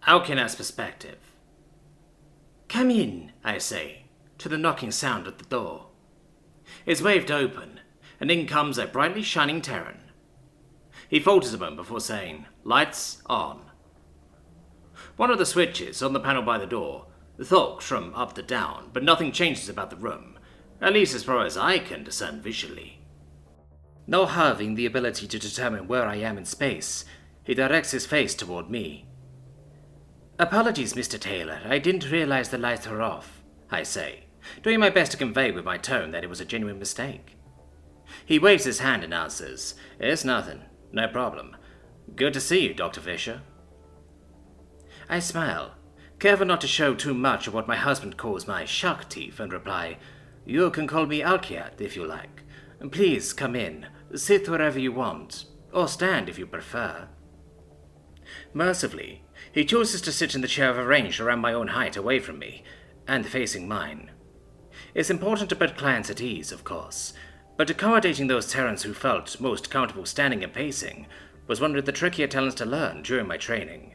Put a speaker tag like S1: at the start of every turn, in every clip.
S1: Alkinat's perspective. "Come in," I say, to the knocking sound at the door. It's waved open, and in comes a brightly shining Terran. He falters a moment before saying, "Lights on." One of the switches on the panel by the door thocks from up to down, but nothing changes about the room, at least as far as I can discern visually. Not having the ability to determine where I am in space, he directs his face toward me. "Apologies, Mr. Taylor, I didn't realize the lights were off," I say, doing my best to convey with my tone that it was a genuine mistake. He waves his hand and answers, "It's nothing, no problem. Good to see you, Dr. Fisher." I smile, careful not to show too much of what my husband calls my shark teeth, and reply, "You can call me Alkiat if you like. Please come in, sit wherever you want, or stand if you prefer." Mercifully, he chooses to sit in the chair I've arranged around my own height away from me, and facing mine. It's important to put clients at ease, of course, but accommodating those Terrans who felt most comfortable standing and pacing was one of the trickier talents to learn during my training.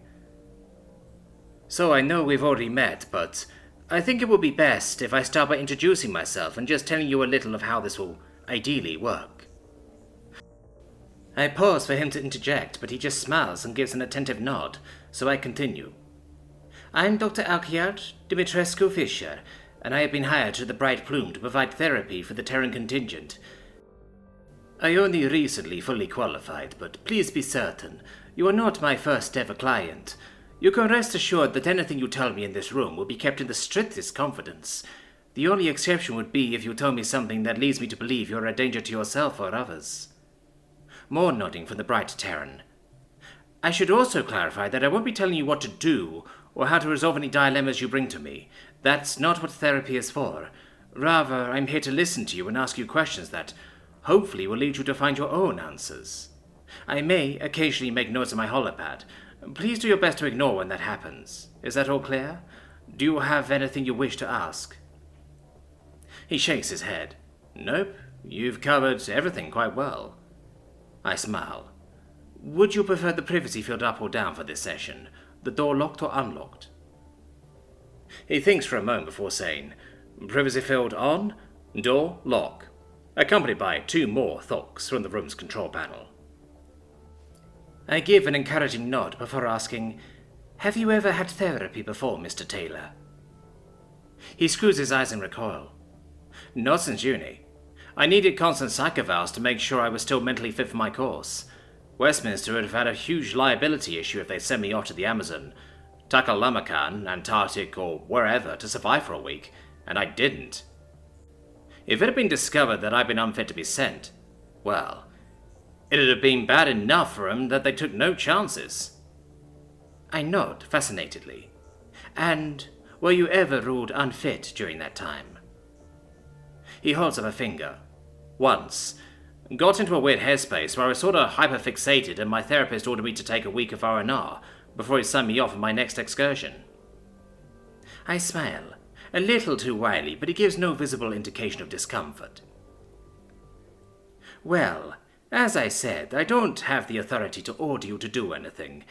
S1: So I know we've already met, but I think it would be best if I start by introducing myself and just telling you a little of how this will ideally work. I pause for him to interject, but he just smiles and gives an attentive nod, so I continue. "I'm Dr. Alkiat Dimitrescu Fisher, and I have been hired to the Bright Plume to provide therapy for the Terran contingent. I only recently fully qualified, but please be certain, you are not my first ever client. You can rest assured that anything you tell me in this room will be kept in the strictest confidence. The only exception would be if you tell me something that leads me to believe you're a danger to yourself or others." More nodding from the Bright Terran. "I should also clarify that I won't be telling you what to do or how to resolve any dilemmas you bring to me. That's not what therapy is for. Rather, I'm here to listen to you and ask you questions that hopefully will lead you to find your own answers. I may occasionally make notes on my holopad. Please do your best to ignore when that happens. Is that all clear? Do you have anything you wish to ask?" He shakes his head. "Nope, you've covered everything quite well." I smile. "Would you prefer the privacy field up or down for this session? The door locked or unlocked?" He thinks for a moment before saying, "Privacy field on, door lock," accompanied by 2 more thocks from the room's control panel. I give an encouraging nod before asking, "Have you ever had therapy before, Mr. Taylor?" He screws his eyes in recoil. "Not since uni. I needed constant psych evals to make sure I was still mentally fit for my course. Westminster would have had a huge liability issue if they sent me off to the Amazon, Taklamakan, Antarctic, or wherever to survive for a week, and I didn't. If it had been discovered that I'd been unfit to be sent, well, it'd have been bad enough for 'em that they took no chances." I nod fascinatedly. "And were you ever ruled unfit during that time?" He holds up a finger. "Once. Got into a weird headspace where I was sort of hyperfixated and my therapist ordered me to take a week of R&R before he sent me off on my next excursion." I smile, a little too wryly, but he gives no visible indication of discomfort. "Well, as I said, I don't have the authority to order you to do anything.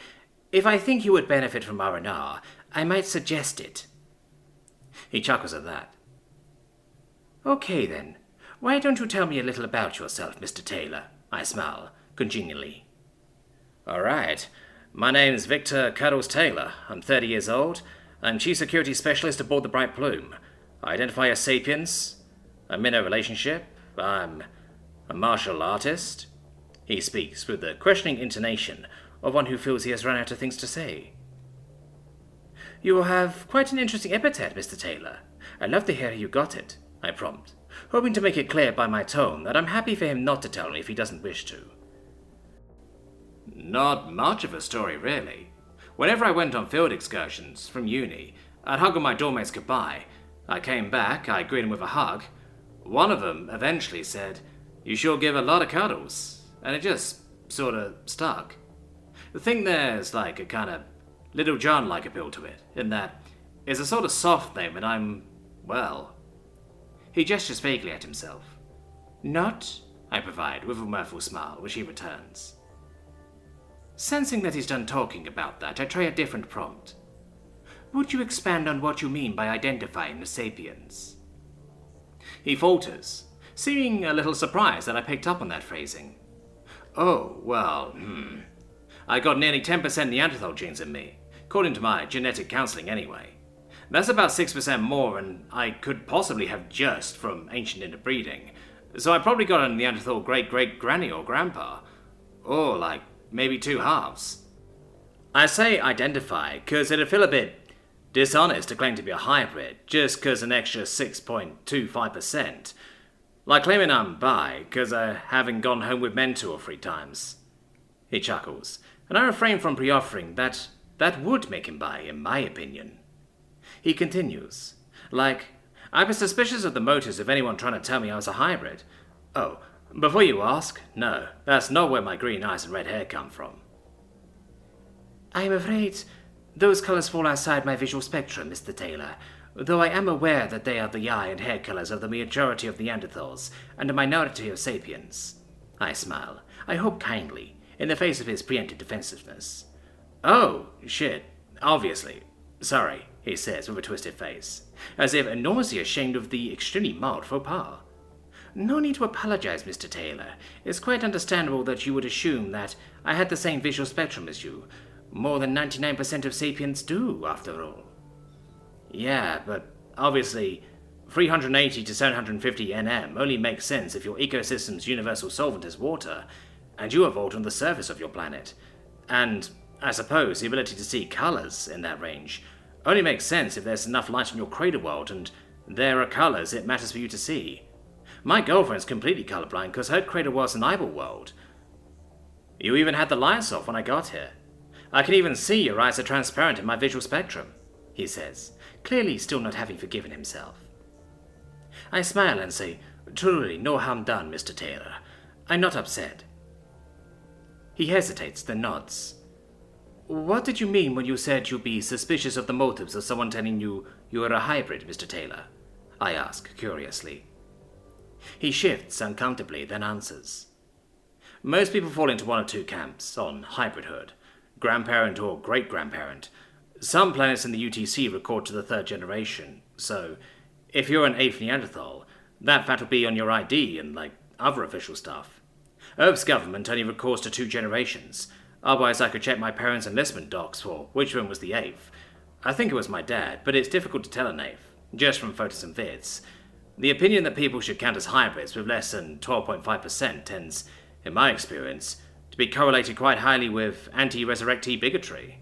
S1: If I think you would benefit from R&R, I might suggest it." He chuckles at that. "Okay then, why don't you tell me a little about yourself, Mr. Taylor?" I smile, congenially. "All right. My name's Victor Cuddles Taylor. I'm 30 years old. I'm Chief Security Specialist aboard the Bright Plume. I identify as sapiens. I'm in a relationship. I'm a martial artist." He speaks with the questioning intonation of one who feels he has run out of things to say. "You have quite an interesting epithet, Mr. Taylor. I'd love to hear how you got it," I prompt, hoping to make it clear by my tone that I'm happy for him not to tell me if he doesn't wish to. Not much of a story, really. Whenever I went on field excursions from uni, I'd hug all my doormates goodbye. I came back, I greeted them with a hug. One of them eventually said, "You sure give a lot of cuddles," and it just sort of stuck. The thing there's like a kind of Little John-like appeal to it, in that it's a sort of soft name and I'm, well... He gestures vaguely at himself. "Not?" I provide, with a mirthful smile, which he returns. Sensing that he's done talking about that, I try a different prompt. Would you expand on what you mean by identifying the sapiens? He falters, seeming a little surprised that I picked up on that phrasing. Oh, well, I got nearly 10% Neanderthal genes in me, according to my genetic counseling anyway. That's about 6% more than I could possibly have just from ancient interbreeding, so I probably got a Neanderthal great-great-granny or grandpa. Or, like, maybe two halves. I say identify because it'd feel a bit dishonest to claim to be a hybrid just because an extra 6.25%. Like claiming I'm bi because I haven't gone home with men 2 or 3 times. He chuckles, and I refrain from pre-offering that would make him bi, in my opinion. He continues, like, I'd be suspicious of the motives of anyone trying to tell me I was a hybrid. Oh, before you ask, no, that's not where my green eyes and red hair come from. I am afraid those colours fall outside my visual spectrum, Mr. Taylor, though I am aware that they are the eye and hair colours of the majority of Neanderthals and a minority of sapiens. I smile, I hope kindly, in the face of his preemptive defensiveness. Oh, shit, obviously. Sorry, he says with a twisted face, as if enormously ashamed of the extremely mild faux pas. No need to apologize, Mr. Taylor. It's quite understandable that you would assume that I had the same visual spectrum as you. More than 99% of sapiens do, after all. Yeah, but obviously, 380 to 750 nm only makes sense if your ecosystem's universal solvent is water, and you evolved on the surface of your planet. And, I suppose, the ability to see colours in that range only makes sense if there's enough light in your crater world and there are colours it matters for you to see. My girlfriend's completely colourblind because her crater was an eyeball world. You even had the lights off when I got here. I can even see your eyes are transparent in my visual spectrum, he says, clearly still not having forgiven himself. I smile and say, truly no harm done, Mr. Taylor. I'm not upset. He hesitates, then nods. What did you mean when you said you'd be suspicious of the motives of someone telling you you are a hybrid, Mr. Taylor? I ask, curiously. He shifts uncomfortably, then answers. Most people fall into one of 2 camps on hybridhood, grandparent or great-grandparent. Some planets in the UTC record to the 3rd generation, so if you're an 8th Neanderthal, that fact will be on your ID and, like, other official stuff. Earth's government only records to 2 generations, otherwise I could check my parents' enlistment docs for which one was the 8th. I think it was my dad, but it's difficult to tell an 8th, just from photos and vids. The opinion that people should count as hybrids with less than 12.5% tends, in my experience, to be correlated quite highly with anti-resurrectee bigotry.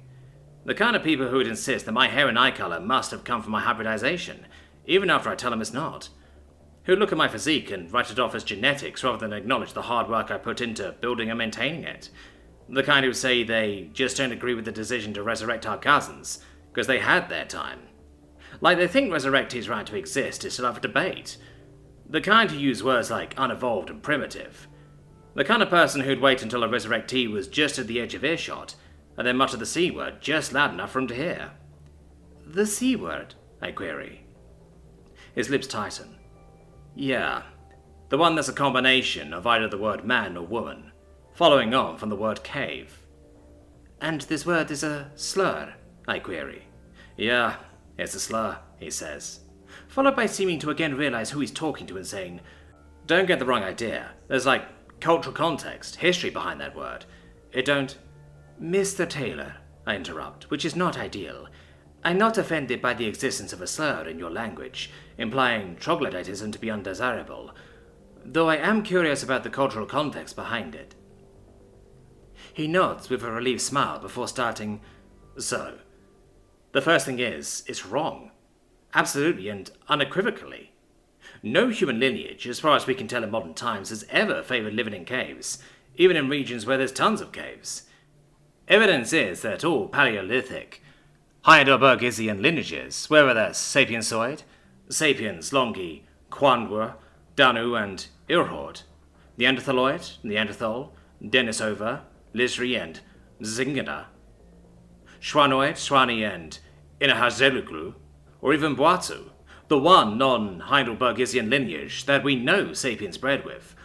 S1: The kind of people who would insist that my hair and eye colour must have come from my hybridization, even after I tell them it's not. Who'd look at my physique and write it off as genetics rather than acknowledge the hard work I put into building and maintaining it. The kind who say they just don't agree with the decision to resurrect our cousins, because they had their time. Like they think resurrectees' right to exist is still up for debate. The kind who use words like unevolved and primitive. The kind of person who'd wait until a resurrectee was just at the edge of earshot, and then mutter the C word just loud enough for him to hear. The C word? I query. His lips tighten. Yeah, the one that's a combination of either the word man or woman, following on from the word cave. And this word is a slur? I query. Yeah, it's a slur, he says, followed by seeming to again realize who he's talking to and saying, don't get the wrong idea, there's like cultural context, history behind that word. It don't... Mr. Taylor, I interrupt, which is not ideal. I'm not offended by the existence of a slur in your language, implying troglodytism to be undesirable, though I am curious about the cultural context behind it. He nods with a relieved smile before starting, so, the first thing is, it's wrong. Absolutely and unequivocally. No human lineage, as far as we can tell in modern times, has ever favoured living in caves, even in regions where there's tons of caves. Evidence is that all Paleolithic, Heidelbergisian lineages, whether that's Sapiensoid, Sapiens, Longi, Quangur, Danu, and Irhord, Neanderthaloid, Neanderthal, Denisova, Lisri, and Zingada, Schwanoid, Schwani, and Inahazeluglu, or even Boatu, the one non-Heidelbergisian lineage that we know sapiens bred with.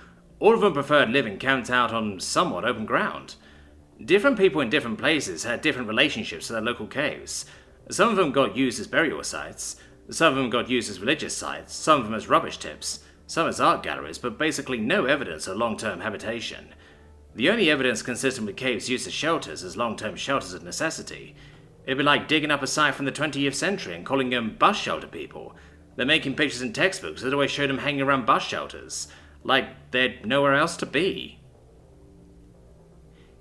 S1: All of them preferred living camped out on somewhat open ground. Different people in different places had different relationships to their local caves. Some of them got used as burial sites, some of them got used as religious sites, some of them as rubbish tips, some as art galleries, but basically no evidence of long-term habitation. The only evidence consistent with caves used as shelters is long-term shelters of necessity. It'd be like digging up a site from the 20th century and calling them bus shelter people. They're making pictures in textbooks that always show them hanging around bus shelters, like they'd nowhere else to be.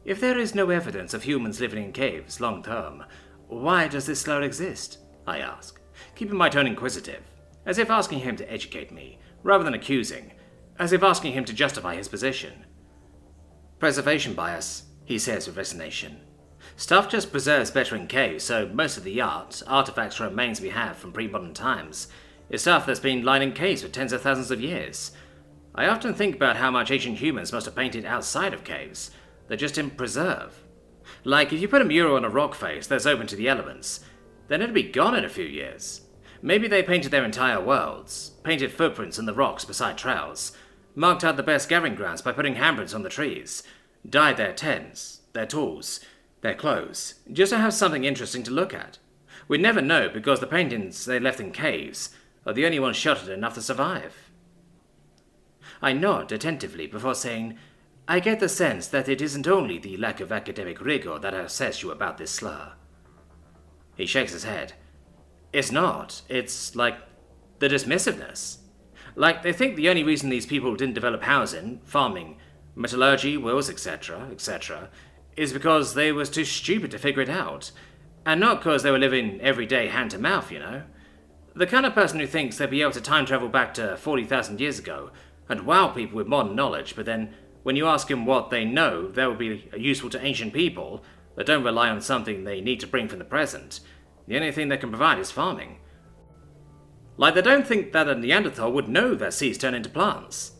S1: If there is no evidence of humans living in caves long-term, why does this slur exist? I ask, keeping my tone inquisitive, as if asking him to educate me, rather than accusing, as if asking him to justify his position. Preservation bias, he says with resignation. Stuff just preserves better in caves, so most of the art, artifacts or remains we have from pre-modern times, is stuff that's been lying in caves for tens of thousands of years. I often think about how much ancient humans must have painted outside of caves, that just didn't preserve. Like, if you put a mural on a rock face that's open to the elements, then it'd be gone in a few years. Maybe they painted their entire worlds, painted footprints in the rocks beside trails, marked out the best gathering grounds by putting handprints on the trees, dyed their tents, their tools, their clothes, just to have something interesting to look at. We'd never know because the paintings they left in caves are the only ones sheltered enough to survive. I nod attentively before saying, I get the sense that it isn't only the lack of academic rigor that upsets you about this slur. He shakes his head. It's not. It's like the dismissiveness. Like they think the only reason these people didn't develop housing, farming, metallurgy, wills, etc., etc., is because they was too stupid to figure it out. And not because they were living every day hand to mouth, you know. The kind of person who thinks they'll be able to time travel back to 40,000 years ago and wow people with modern knowledge, but then when you ask them what they know that would be useful to ancient people that don't rely on something they need to bring from the present, the only thing they can provide is farming. Like they don't think that a Neanderthal would know that seeds turn into plants.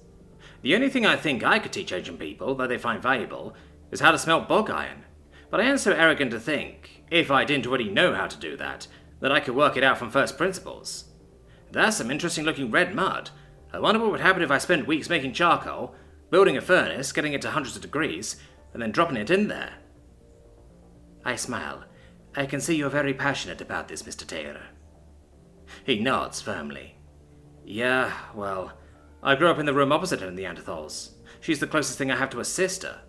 S1: The only thing I think I could teach ancient people that they find valuable is how to smelt bog iron. But I am so arrogant to think, if I didn't already know how to do that I could work it out from first principles. That's some interesting looking red mud. I wonder what would happen if I spent weeks making charcoal, building a furnace, getting it to hundreds of degrees, and then dropping it in there. I smile. I can see you're very passionate about this, Mr. Taylor. He nods firmly. Yeah, well, I grew up in the room opposite her Neanderthals. She's the closest thing I have to a sister.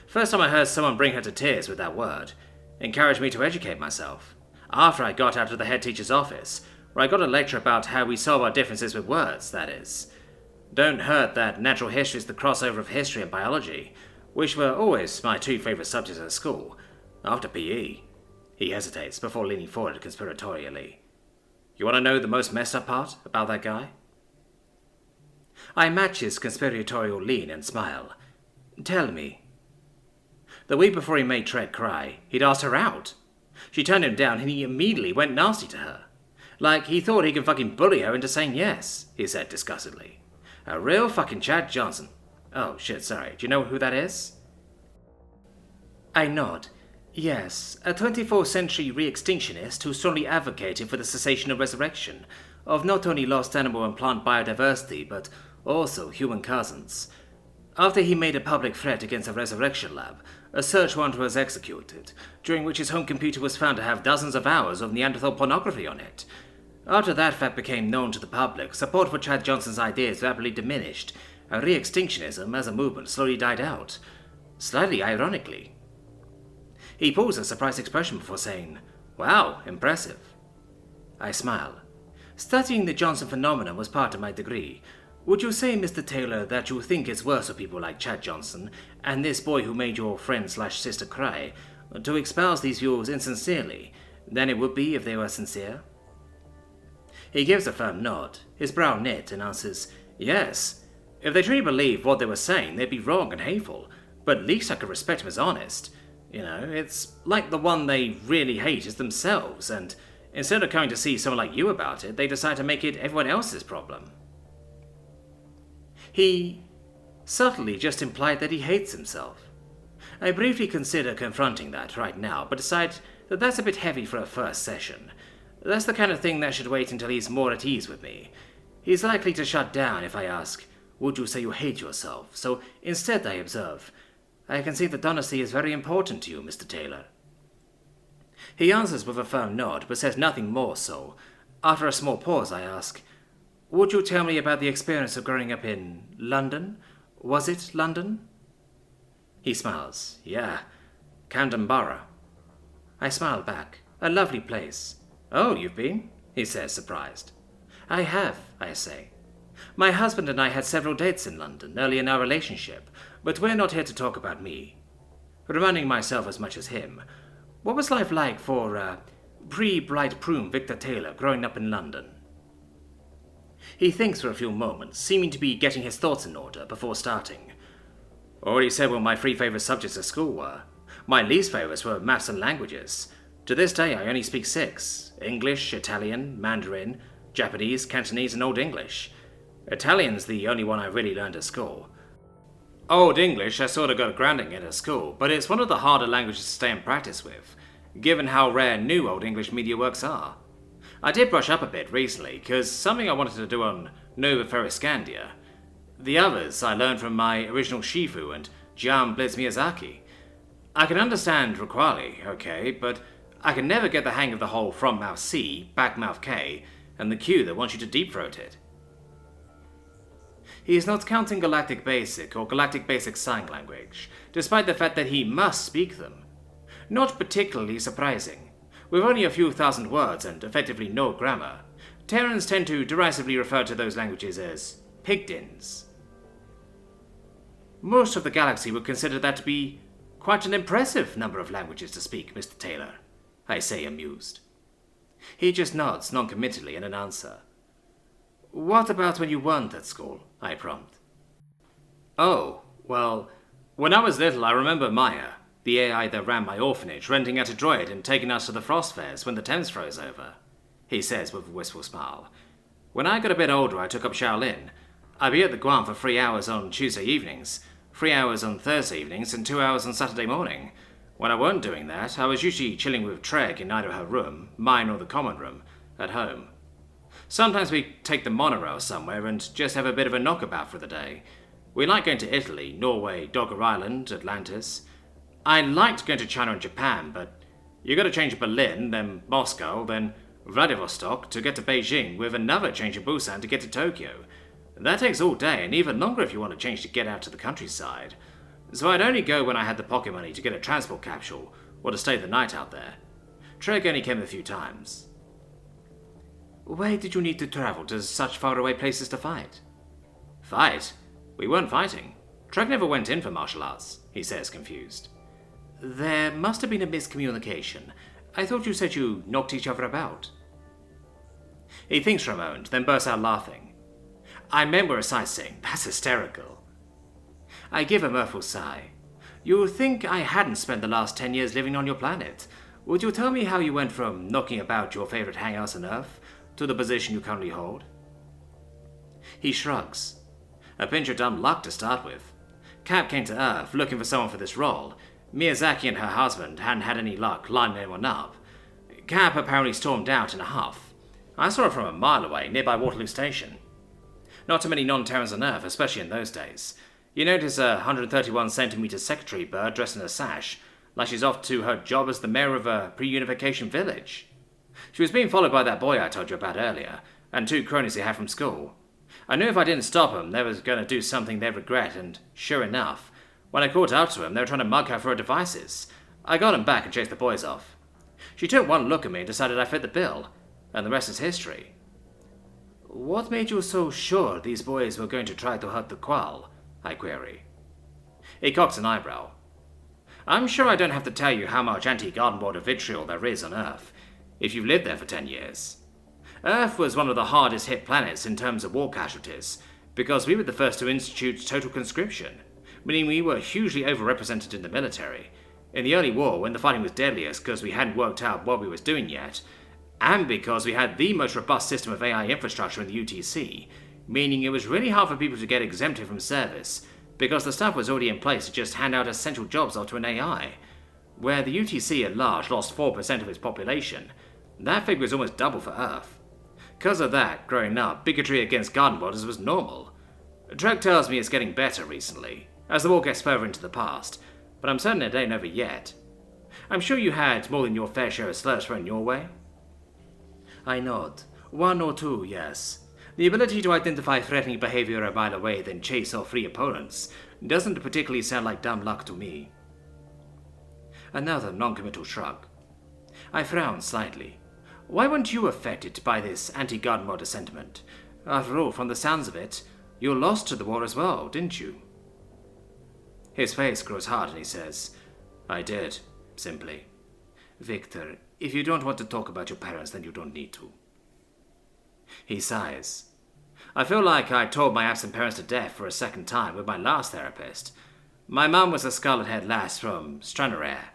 S1: First time I heard someone bring her to tears with that word, encouraged me to educate myself. After I got out of the head teacher's office, where I got a lecture about how we solve our differences with words, that is. Don't hurt that natural history is the crossover of history and biology, which were always my two favourite subjects at school, after PE. He hesitates before leaning forward conspiratorially. You want to know the most messed up part about that guy? I match his conspiratorial lean and smile. Tell me. The week before he made Tread cry, he'd asked her out. She turned him down and he immediately went nasty to her. Like he thought he could fucking bully her into saying yes, he said disgustedly. A real fucking Chad Johnson. Oh shit, sorry. Do you know who that is? I nod. Yes, a 24th century re-extinctionist who strongly advocated for the cessation of resurrection of not only lost animal and plant biodiversity, but also human cousins. After he made a public threat against a resurrection lab, a search warrant was executed, during which his home computer was found to have dozens of hours of Neanderthal pornography on it. After that fact became known to the public, support for Chad Johnson's ideas rapidly diminished, and re-extinctionism as a movement slowly died out. Slightly ironically. He pulls a surprised expression before saying, Wow, impressive. I smile. Studying the Johnson phenomenon was part of my degree. Would you say, Mr. Taylor, that you think it's worse for people like Chad Johnson, and this boy who made your friend/sister cry, to espouse these views insincerely, than it would be if they were sincere? He gives a firm nod, his brow knit, and answers, Yes. If they truly believed what they were saying, they'd be wrong and hateful, but at least I could respect them as honest. You know, it's like the one they really hate is themselves, and instead of coming to see someone like you about it, they decide to make it everyone else's problem. He subtly just implied that he hates himself. I briefly consider confronting that right now, but decide that that's a bit heavy for a first session. That's the kind of thing that should wait until he's more at ease with me. He's likely to shut down if I ask, would you say you hate yourself? So instead I observe, I can see that honesty is very important to you, Mr. Taylor. He answers with a firm nod, but says nothing more so. After a small pause, I ask, "Would you tell me about the experience of growing up in London? Was it London?" He smiles. "Yeah, Camden Borough." I smile back. "A lovely place." "Oh, you've been?" he says, surprised. "I have," I say. "My husband and I had several dates in London early in our relationship, but we're not here to talk about me." Reminding myself as much as him, what was life like for pre-Bright Prune Victor Taylor growing up in London? He thinks for a few moments, seeming to be getting his thoughts in order before starting. "Already said what my 3 favourite subjects at school were. My least favourites were maths and languages. To this day I only speak 6. English, Italian, Mandarin, Japanese, Cantonese and Old English. Italian's the only one I really learned at school. Old English I sort of got a grounding in at school, but it's one of the harder languages to stay in practice with, given how rare new Old English media works are. I did brush up a bit recently, because something I wanted to do on Nova Ferriscandia. The others I learned from my original Shifu and Jian Blitz Miyazaki. I can understand Requali, okay, but I can never get the hang of the whole front mouth C, back mouth K, and the Q that wants you to deep throat it." He is not counting Galactic Basic or Galactic Basic Sign Language, despite the fact that he must speak them. Not particularly surprising. With only a few thousand words and effectively no grammar, Terrans tend to derisively refer to those languages as pigdins. Most of the galaxy would consider that to be quite an impressive number of languages to speak, Mr. Taylor, I say, amused. He just nods noncommittally in an answer. "What about when you weren't at school?" I prompt. "Oh, well, when I was little I remember Maya, the AI that ran my orphanage, renting out a droid and taking us to the frost fairs when the Thames froze over," he says with a wistful smile. "When I got a bit older I took up Shaolin. I'd be at the Guam for 3 hours on Tuesday evenings, 3 hours on Thursday evenings, and 2 hours on Saturday morning. When I weren't doing that, I was usually chilling with Treg in either her room, mine or the common room, at home. Sometimes we take the monorail somewhere and just have a bit of a knockabout for the day. We like going to Italy, Norway, Dogger Island, Atlantis. I liked going to China and Japan, but you got to change to Berlin, then Moscow, then Vladivostok to get to Beijing, with another change to Busan to get to Tokyo. That takes all day, and even longer if you want to change to get out to the countryside. So I'd only go when I had the pocket money to get a transport capsule, or to stay the night out there. Trek only came a few times." "Why did you need to travel to such faraway places to fight?" "Fight? We weren't fighting. Trek never went in for martial arts," he says, confused. "There must have been a miscommunication. I thought you said you knocked each other about." He thinks for a moment, then bursts out laughing. "I meant we're sightseeing. That's hysterical." I give a mirthful sigh. "You think I hadn't spent the last 10 years living on your planet? Would you tell me how you went from knocking about your favorite hangouts on Earth to the position you currently hold?" He shrugs. "A pinch of dumb luck to start with. Cap came to Earth looking for someone for this role. Miyazaki and her husband hadn't had any luck lining anyone up. Cap apparently stormed out in a huff. I saw it from a mile away, nearby Waterloo Station. Not too many non-Terrans on Earth, especially in those days. You notice a 131cm secretary bird dressed in a sash, like she's off to her job as the mayor of a pre-unification village. She was being followed by that boy I told you about earlier, and 2 cronies he had from school. I knew if I didn't stop them, they were going to do something they'd regret, and sure enough, when I caught up to them, they were trying to mug her for her devices. I got them back and chased the boys off. She took one look at me and decided I fit the bill, and the rest is history." "What made you so sure these boys were going to try to hurt the Qual?" I query. He cocks an eyebrow. "I'm sure I don't have to tell you how much anti-garden border vitriol there is on Earth, if you've lived there for 10 years. Earth was one of the hardest hit planets in terms of war casualties, because we were the first to institute total conscription, meaning we were hugely overrepresented in the military. In the early war, when the fighting was deadliest because we hadn't worked out what we was doing yet, and because we had the most robust system of AI infrastructure in the UTC, meaning it was really hard for people to get exempted from service, because the stuff was already in place to just hand out essential jobs off to an AI. Where the UTC at large lost 4% of its population, that figure was almost double for Earth. Because of that, growing up, bigotry against garden borders was normal. Trek tells me it's getting better recently, as the war gets further into the past, but I'm certain it ain't over yet. I'm sure you had more than your fair share of slurs thrown your way. I nod. 1 or 2, yes. The ability to identify threatening behavior a mile away, then chase off three opponents, doesn't particularly sound like dumb luck to me. Another non-committal shrug. I frown slightly. Why weren't you affected by this anti-gun modder sentiment? After all, from the sounds of it, you lost to the war as well, didn't you? His face grows hard and he says, I did, simply. Victor, if you don't want to talk about your parents, then you don't need to. He sighs. I feel like I told my absent parents to death for a second time with my last therapist. My mum was a scarlet-haired lass from Stranraer.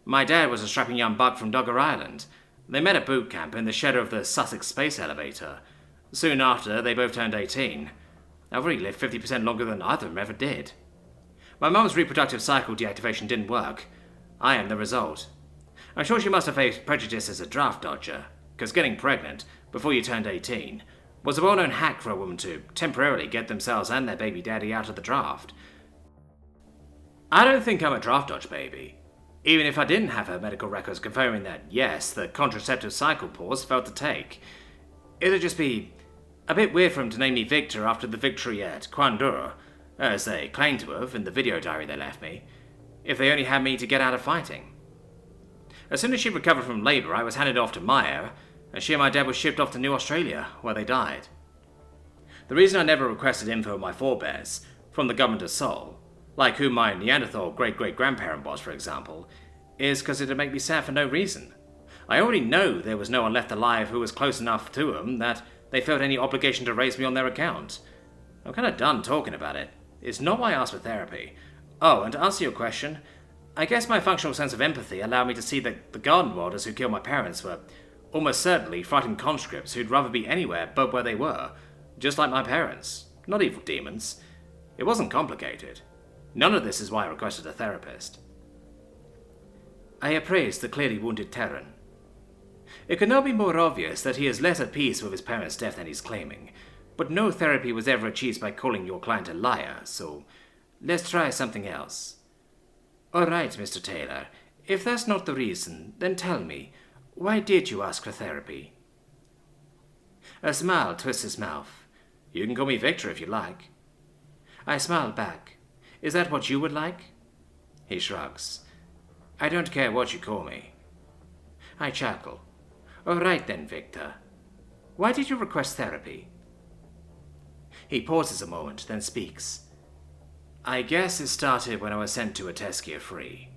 S1: My dad was a strapping young buck from Dogger Island. They met at boot camp in the shadow of the Sussex space elevator. Soon after, they both turned 18. I've already lived 50% longer than either of them ever did. My mum's reproductive cycle deactivation didn't work. I am the result. I'm sure she must have faced prejudice as a draft dodger, because getting pregnant, before you turned 18, was a well-known hack for a woman to temporarily get themselves and their baby daddy out of the draft. I don't think I'm a draft dodge baby, even if I didn't have her medical records confirming that, yes, the contraceptive cycle pause felt to take. It'd just be a bit weird for him to name me Victor after the victory at Quandur, as they claim to have in the video diary they left me, if they only had me to get out of fighting. As soon as she recovered from labour, I was handed off to Maya, and she and my dad were shipped off to New Australia, where they died. The reason I never requested info of my forebears, from the government of Seoul, like who my Neanderthal great-great-grandparent was, for example, is because it'd make me sad for no reason. I already know there was no one left alive who was close enough to them that they felt any obligation to raise me on their account. I'm kind of done talking about it. It's not why I asked for therapy. Oh, and to answer your question, I guess my functional sense of empathy allowed me to see that the garden warders who killed my parents were almost certainly frightened conscripts who'd rather be anywhere but where they were, just like my parents, not evil demons. It wasn't complicated. None of this is why I requested a therapist. I appraised the clearly wounded Terran. It could not be more obvious that he is less at peace with his parents' death than he's claiming, but no therapy was ever achieved by calling your client a liar, so let's try something else. All right, Mr. Taylor, if that's not the reason, then tell me, why did you ask for therapy? A smile twists his mouth. You can call me Victor if you like. I smile back. Is that what you would like? He shrugs. I don't care what you call me. I chuckle. All right then, Victor. Why did you request therapy? He pauses a moment, then speaks. I guess it started when I was sent to a Teskia free.